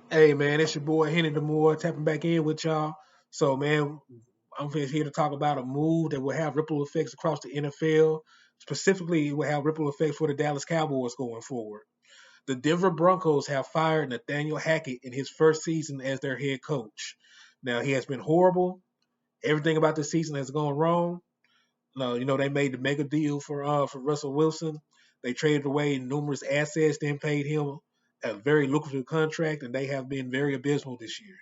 Hey man, it's your boy Henny the Moore tapping back in with y'all. So man, I'm just here to talk about a move that will have ripple effects across the NFL. Specifically, it will have ripple effects for the Dallas Cowboys going forward. The Denver Broncos have fired Nathaniel Hackett in his first season as their head coach. Now he has been horrible. Everything about the season has gone wrong. They made the mega deal for Russell Wilson. They traded away numerous assets, then paid him a very lucrative contract, and they have been very abysmal this year.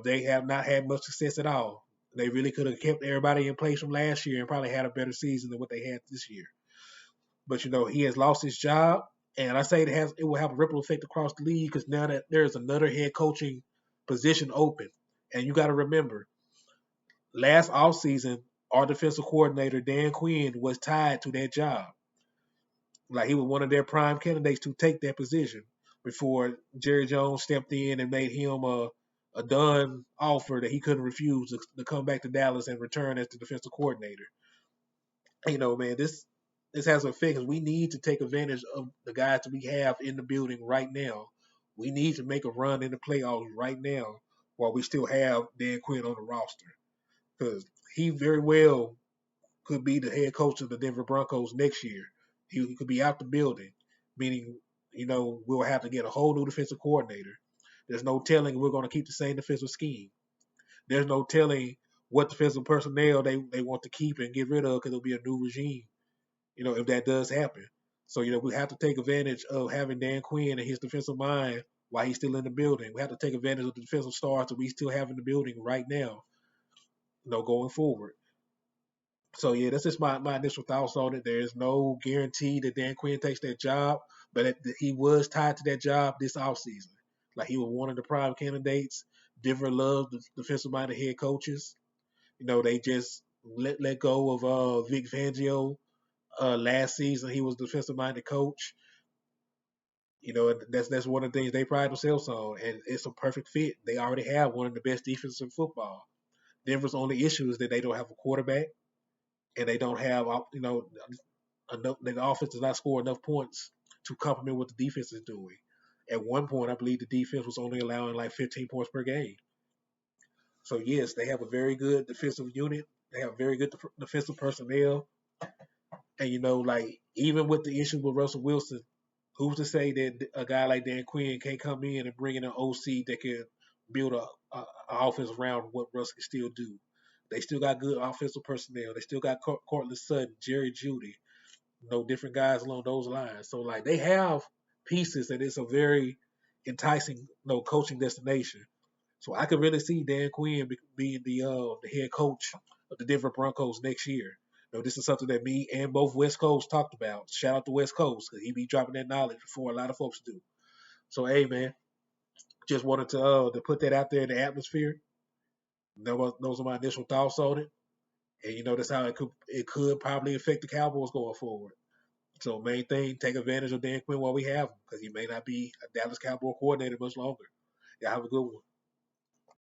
They have not had much success at all. They really could have kept everybody in place from last year and probably had a better season than what they had this year. But he has lost his job, and I say it will have a ripple effect across the league because now that there's another head coaching position open, and you got to remember, last offseason, our defensive coordinator Dan Quinn was tied to that job. Like he was one of their prime candidates to take that position before Jerry Jones stepped in and made him a done offer that he couldn't refuse to come back to Dallas and return as the defensive coordinator. Man, this has an effect because we need to take advantage of the guys that we have in the building right now. We need to make a run in the playoffs right now while we still have Dan Quinn on the roster because he very well could be the head coach of the Denver Broncos next year. He could be out the building, meaning, we'll have to get a whole new defensive coordinator. There's no telling we're going to keep the same defensive scheme. There's no telling what defensive personnel they want to keep and get rid of because it'll be a new regime, if that does happen. So, we have to take advantage of having Dan Quinn and his defensive mind while he's still in the building. We have to take advantage of the defensive stars that we still have in the building right now, going forward. So yeah, that's just my initial thoughts on it. There's no guarantee that Dan Quinn takes that job, but he was tied to that job this offseason. Like he was one of the prime candidates. Denver loved the defensive minded head coaches. They just let go of Vic Fangio last season. He was defensive minded coach. That's one of the things they pride themselves on, and it's a perfect fit. They already have one of the best defenses in football. Denver's only issue is that they don't have a quarterback and they don't have enough. The offense does not score enough points to complement what the defense is doing. At one point, I believe the defense was only allowing like 15 points per game. So yes, they have a very good defensive unit. They have very good defensive personnel, and like even with the issue with Russell Wilson, who's to say that a guy like Dan Quinn can't come in and bring in an OC that can build a offense around what Russ can still do? They still got good offensive personnel. They still got Cortland Sutton, Jerry Judy, different guys along those lines. So like they have pieces and it's a very enticing, coaching destination. So I could really see Dan Quinn being the head coach of the Denver Broncos next year. This is something that me and both West Coast talked about. Shout out to West Coast because he be dropping that knowledge before a lot of folks do. So hey man, just wanted to put that out there in the atmosphere. Those are my initial thoughts on it, and that's how it could probably affect the Cowboys going forward. So main thing, take advantage of Dan Quinn while we have him, because he may not be a Dallas Cowboy coordinator much longer. Y'all have a good one.